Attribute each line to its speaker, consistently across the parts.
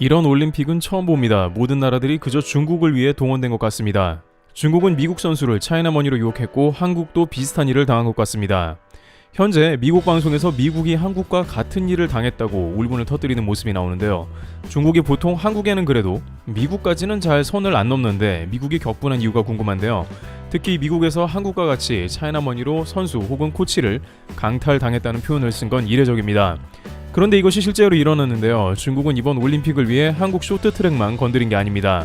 Speaker 1: 이런 올림픽은 처음 봅니다. 모든 나라들이 그저 중국을 위해 동원된 것 같습니다. 중국은 미국 선수를 차이나머니로 유혹했고 한국도 비슷한 일을 당한 것 같습니다. 현재 미국 방송에서 미국이 한국과 같은 일을 당했다고 울분을 터뜨리는 모습이 나오는데요. 중국이 보통 한국에는 그래도 미국까지는 잘 선을 안 넘는데 미국이 격분한 이유가 궁금한데요. 특히 미국에서 한국과 같이 차이나머니로 선수 혹은 코치를 강탈당했다는 표현을 쓴 건 이례적입니다. 그런데 이것이 실제로 일어났는데요. 중국은 이번 올림픽을 위해 한국 쇼트트랙만 건드린 게 아닙니다.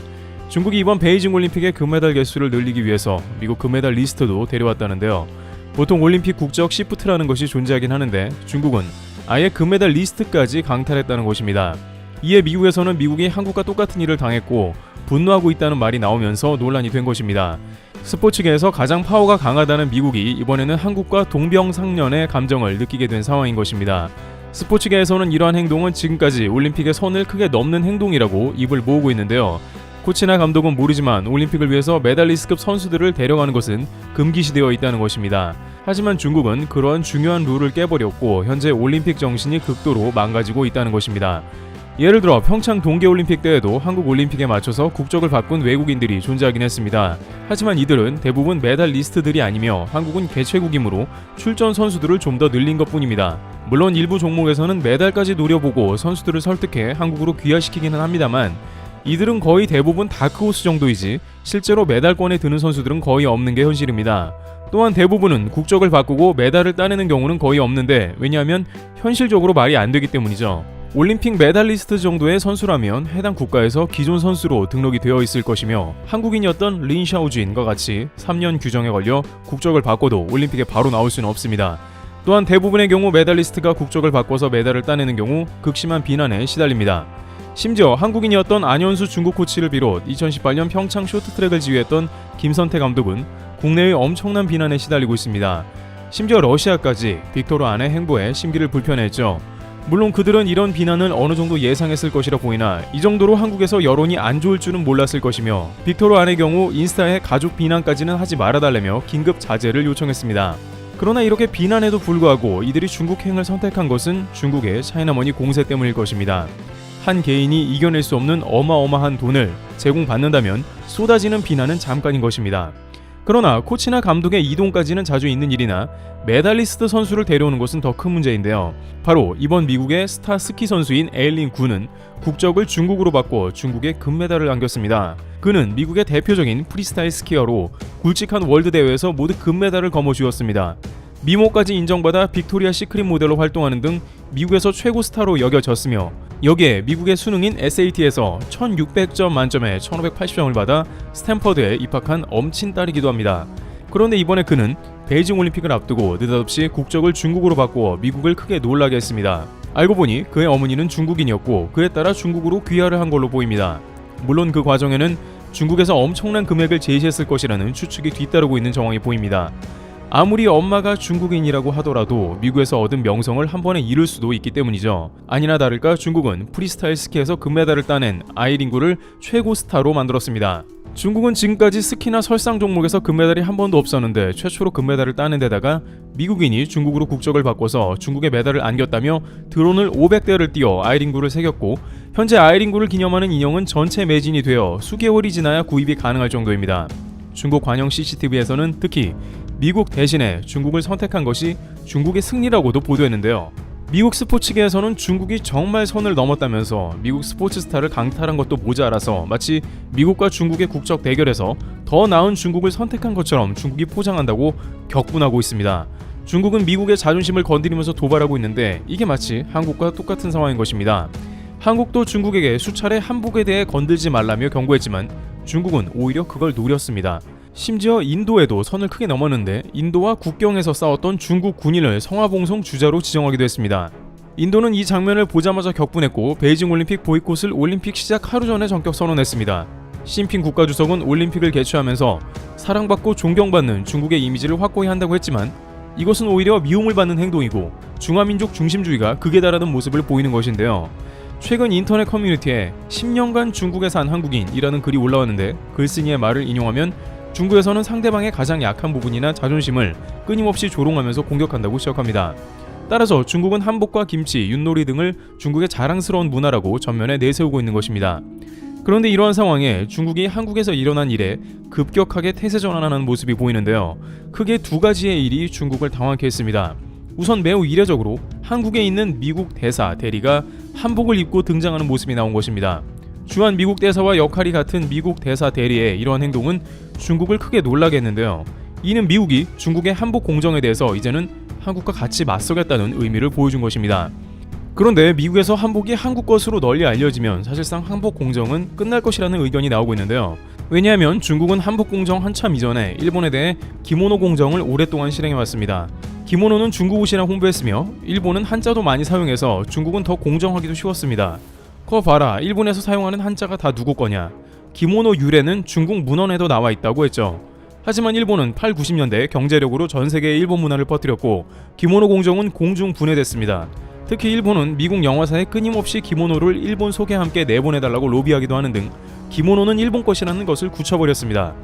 Speaker 1: 중국이 이번 베이징 올림픽의 금메달 개수를 늘리기 위해서 미국 금메달 리스트도 데려왔다는데요. 보통 올림픽 국적 시프트라는 것이 존재하긴 하는데 중국은 아예 금메달 리스트까지 강탈했다는 것입니다. 이에 미국에서는 미국이 한국과 똑같은 일을 당했고 분노하고 있다는 말이 나오면서 논란이 된 것입니다. 스포츠계에서 가장 파워가 강하다는 미국이 이번에는 한국과 동병상련의 감정을 느끼게 된 상황인 것입니다. 스포츠계에서는 이러한 행동은 지금까지 올림픽의 선을 크게 넘는 행동이라고 입을 모으고 있는데요. 코치나 감독은 모르지만 올림픽을 위해서 메달리스트급 선수들을 데려가는 것은 금기시되어 있다는 것입니다. 하지만 중국은 그러한 중요한 룰을 깨버렸고 현재 올림픽 정신이 극도로 망가지고 있다는 것입니다. 예를 들어 평창 동계올림픽 때에도 한국 올림픽에 맞춰서 국적을 바꾼 외국인들이 존재하긴 했습니다. 하지만 이들은 대부분 메달리스트들이 아니며 한국은 개최국이므로 출전 선수들을 좀 더 늘린 것뿐입니다. 물론 일부 종목에서는 메달까지 노려보고 선수들을 설득해 한국으로 귀화시키기는 합니다만 이들은 거의 대부분 다크호스 정도이지 실제로 메달권에 드는 선수들은 거의 없는 게 현실입니다. 또한 대부분은 국적을 바꾸고 메달을 따내는 경우는 거의 없는데 왜냐하면 현실적으로 말이 안 되기 때문이죠. 올림픽 메달리스트 정도의 선수라면 해당 국가에서 기존 선수로 등록이 되어 있을 것이며 한국인이었던 린 샤오진과 같이 3년 규정에 걸려 국적을 바꿔도 올림픽에 바로 나올 수는 없습니다. 또한 대부분의 경우 메달리스트가 국적을 바꿔서 메달을 따내는 경우 극심한 비난에 시달립니다. 심지어 한국인이었던 안현수 중국 코치를 비롯 2018년 평창 쇼트트랙을 지휘했던 김선태 감독은 국내의 엄청난 비난에 시달리고 있습니다. 심지어 러시아까지 빅토르 안의 행보에 심기를 불편해했죠. 물론 그들은 이런 비난을 어느 정도 예상했을 것이라 보이나 이 정도로 한국에서 여론이 안 좋을 줄은 몰랐을 것이며 빅토르 안의 경우 인스타에 가족 비난까지는 하지 말아달라며 긴급 자제를 요청했습니다. 그러나 이렇게 비난에도 불구하고 이들이 중국행을 선택한 것은 중국의 차이나머니 공세 때문일 것입니다. 한 개인이 이겨낼 수 없는 어마어마한 돈을 제공받는다면 쏟아지는 비난은 잠깐인 것입니다. 그러나 코치나 감독의 이동까지는 자주 있는 일이나 메달리스트 선수를 데려오는 것은 더 큰 문제인데요. 바로 이번 미국의 스타 스키 선수인 에일린 구는 국적을 중국으로 바꿔 중국에 금메달을 안겼습니다. 그는 미국의 대표적인 프리스타일 스키어로 굵직한 월드대회에서 모두 금메달을 거머쥐었습니다. 미모까지 인정받아 빅토리아 시크릿 모델로 활동하는 등 미국에서 최고 스타로 여겨졌으며 여기에 미국의 수능인 SAT에서 1600점 만점에 1580점을 받아 스탠퍼드에 입학한 엄친딸이기도 합니다. 그런데 이번에 그는 베이징 올림픽을 앞두고 느닷없이 국적을 중국으로 바꾸어 미국을 크게 놀라게 했습니다. 알고 보니 그의 어머니는 중국인이었고 그에 따라 중국으로 귀화를 한 걸로 보입니다. 물론 그 과정에는 중국에서 엄청난 금액을 제시했을 것이라는 추측이 뒤따르고 있는 정황이 보입니다. 아무리 엄마가 중국인이라고 하더라도 미국에서 얻은 명성을 한 번에 잃을 수도 있기 때문이죠. 아니나 다를까 중국은 프리스타일 스키에서 금메달을 따낸 아이링구를 최고 스타로 만들었습니다. 중국은 지금까지 스키나 설상 종목에서 금메달이 한 번도 없었는데 최초로 금메달을 따낸 데다가 미국인이 중국으로 국적을 바꿔서 중국에 메달을 안겼다며 드론을 500대를 띄워 아이링구를 새겼고 현재 아이링구를 기념하는 인형은 전체 매진이 되어 수개월이 지나야 구입이 가능할 정도입니다. 중국 관영 CCTV에서는 특히 미국 대신에 중국을 선택한 것이 중국의 승리라고도 보도했는데요. 미국 스포츠계에서는 중국이 정말 선을 넘었다면서 미국 스포츠 스타를 강탈한 것도 모자라서 마치 미국과 중국의 국적 대결에서 더 나은 중국을 선택한 것처럼 중국이 포장한다고 격분하고 있습니다. 중국은 미국의 자존심을 건드리면서 도발하고 있는데 이게 마치 한국과 똑같은 상황인 것입니다. 한국도 중국에게 수차례 한국에 대해 건들지 말라며 경고했지만 중국은 오히려 그걸 노렸습니다. 심지어 인도에도 선을 크게 넘었는데 인도와 국경에서 싸웠던 중국 군인을 성화봉송 주자로 지정하기도 했습니다. 인도는 이 장면을 보자마자 격분했고 베이징 올림픽 보이콧을 올림픽 시작 하루 전에 전격 선언했습니다. 시진핑 국가주석은 올림픽을 개최하면서 사랑받고 존경받는 중국의 이미지를 확고히 한다고 했지만 이것은 오히려 미움을 받는 행동이고 중화민족 중심주의가 극에 달하는 모습을 보이는 것인데요. 최근 인터넷 커뮤니티에 10년간 중국에 산 한국인이라는 글이 올라왔는데 글쓴이의 말을 인용하면 중국에서는 상대방의 가장 약한 부분이나 자존심을 끊임없이 조롱하면서 공격한다고 시작합니다. 따라서 중국은 한복과 김치, 윷놀이 등을 중국의 자랑스러운 문화라고 전면에 내세우고 있는 것입니다. 그런데 이러한 상황에 중국이 한국에서 일어난 일에 급격하게 태세 전환하는 모습이 보이는데요. 크게 두 가지의 일이 중국을 당황케 했습니다. 우선 매우 이례적으로 한국에 있는 미국 대사 대리가 한복을 입고 등장하는 모습이 나온 것입니다. 주한 미국 대사와 역할이 같은 미국 대사 대리의 이러한 행동은 중국을 크게 놀라게 했는데요. 이는 미국이 중국의 한복 공정에 대해서 이제는 한국과 같이 맞서겠다는 의미를 보여준 것입니다. 그런데 미국에서 한복이 한국 것으로 널리 알려지면 사실상 한복 공정은 끝날 것이라는 의견이 나오고 있는데요. 왜냐하면 중국은 한복 공정 한참 이전에 일본에 대해 기모노 공정을 오랫동안 실행해왔습니다. 기모노는 중국 옷이라 홍보했으며 일본은 한자도 많이 사용해서 중국은 더 공정하기도 쉬웠습니다. 거 봐라, 일본에서 사용하는 한자가 다 누구 거냐. 기모노 유래는 중국 문헌에도 나와 있다고 했죠. 하지만 일본은 8, 90년대 경제력으로 전 세계에 일본 문화를 퍼뜨렸고 기모노 공정은 공중 분해됐습니다. 특히 일본은 미국 영화사에 끊임없이 기모노를 일본 속에 함께 내보내달라고 로비하기도 하는 등 기모노는 일본 것이라는 것을 굳혀버렸습니다.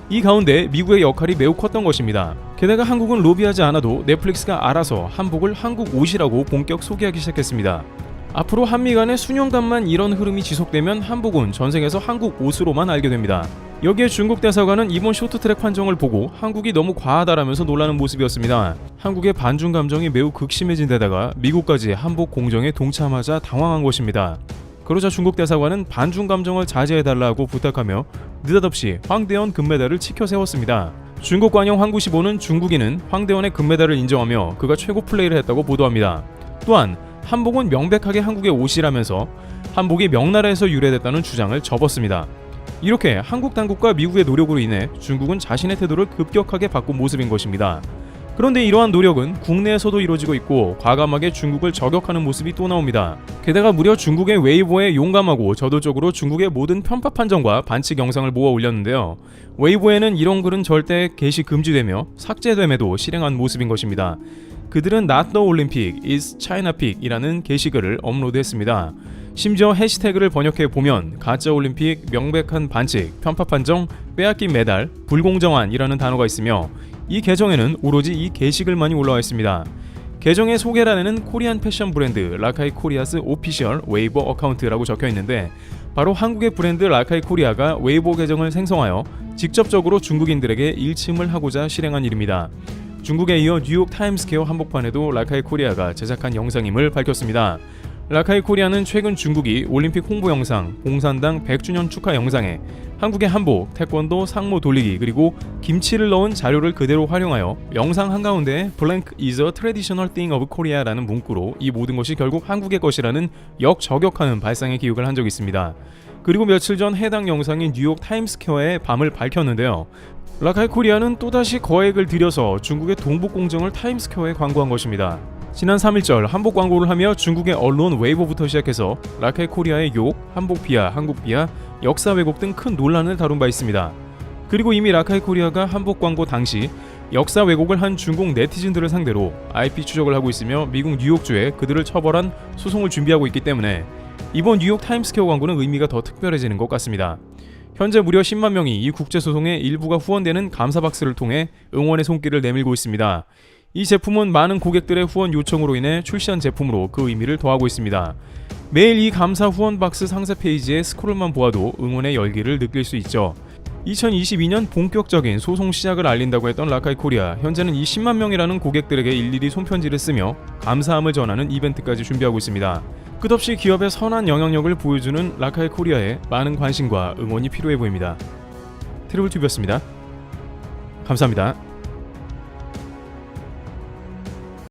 Speaker 1: 이 가운데 미국의 역할이 매우 컸던 것입니다. 게다가 한국은 로비하지 않아도 넷플릭스가 알아서 한복을 한국 옷이라고 본격 소개하기 시작했습니다. 앞으로 한미 간의 수년간만 이런 흐름이 지속되면 한복은 전생에서 한국 옷으로만 알게 됩니다. 여기에 중국 대사관은 이번 쇼트트랙 판정을 보고 한국이 너무 과하다라면서 놀라는 모습이었습니다. 한국의 반중 감정이 매우 극심해진 데다가 미국까지 한복 공정에 동참하자 당황한 것입니다. 그러자 중국 대사관은 반중 감정을 자제해달라고 부탁하며 느닷없이 황대헌 금메달을 치켜 세웠습니다. 중국 관영 황구시보는 중국인은 황대헌의 금메달을 인정하며 그가 최고 플레이를 했다고 보도합니다. 또한 한복은 명백하게 한국의 옷이라면서 한복이 명나라에서 유래됐다는 주장을 접었습니다. 이렇게 한국 당국과 미국의 노력으로 인해 중국은 자신의 태도를 급격하게 바꾼 모습인 것입니다. 그런데 이러한 노력은 국내에서도 이루어지고 있고 과감하게 중국을 저격하는 모습이 또 나옵니다. 게다가 무려 중국의 웨이보에 용감하고 저돌적으로 중국의 모든 편파 판정과 반칙 영상을 모아 올렸는데요. 웨이보에는 이런 글은 절대 게시 금지되며 삭제됨에도 실행한 모습인 것입니다. 그들은 Not the Olympic is China Peak 이라는 게시글을 업로드했습니다. 심지어 해시태그를 번역해 보면 가짜 올림픽, 명백한 반칙, 편파 판정, 빼앗긴 메달, 불공정한이라는 단어가 있으며 이 계정에는 오로지 이 게시글만이 올라와 있습니다. 계정의 소개란에는 코리안 패션 브랜드 라카이 코리아스 오피셜 웨이보 어카운트라고 적혀 있는데 바로 한국의 브랜드 라카이 코리아가 웨이보 계정을 생성하여 직접적으로 중국인들에게 일침을 하고자 실행한 일입니다. 중국에 이어 뉴욕 타임스퀘어 한복판에도 라카이 코리아가 제작한 영상임을 밝혔습니다. 라카이 코리아는 최근 중국이 올림픽 홍보 영상, 봉산당 100주년 축하 영상에 한국의 한복, 태권도, 상모 돌리기 그리고 김치를 넣은 자료를 그대로 활용하여 영상 한가운데 Blank is a traditional thing of Korea라는 문구로 이 모든 것이 결국 한국의 것이라는 역저격하는 발상의 기획을 한 적이 있습니다. 그리고 며칠 전 해당 영상이 뉴욕 타임스퀘어의 밤을 밝혔는데요. 라카이 코리아는 또다시 거액을 들여서 중국의 동복 공정을 타임스퀘어에 광고한 것입니다. 지난 3일절 한복 광고를 하며 중국의 언론 웨이보부터 시작해서 라카이 코리아의 욕, 한복 비하, 한국 비하, 역사 왜곡 등 큰 논란을 다룬 바 있습니다. 그리고 이미 라카이 코리아가 한복 광고 당시 역사 왜곡을 한 중국 네티즌들을 상대로 IP 추적을 하고 있으며 미국 뉴욕주에 그들을 처벌한 소송을 준비하고 있기 때문에 이번 뉴욕 타임스퀘어 광고는 의미가 더 특별해지는 것 같습니다. 현재 무려 10만 명이 이 국제소송의 일부가 후원되는 감사박스를 통해 응원의 손길을 내밀고 있습니다. 이 제품은 많은 고객들의 후원 요청으로 인해 출시한 제품으로 그 의미를 더하고 있습니다. 매일 이 감사 후원 박스 상세 페이지에 스크롤만 보아도 응원의 열기를 느낄 수 있죠. 2022년 본격적인 소송 시작을 알린다고 했던 라카이 코리아, 현재는 이 10만 명이라는 고객들에게 일일이 손편지를 쓰며 감사함을 전하는 이벤트까지 준비하고 있습니다. 끝없이 기업의 선한 영향력을 보여주는 라카이 코리아에 많은 관심과 응원이 필요해 보입니다. 트리블튜브였습니다. 감사합니다.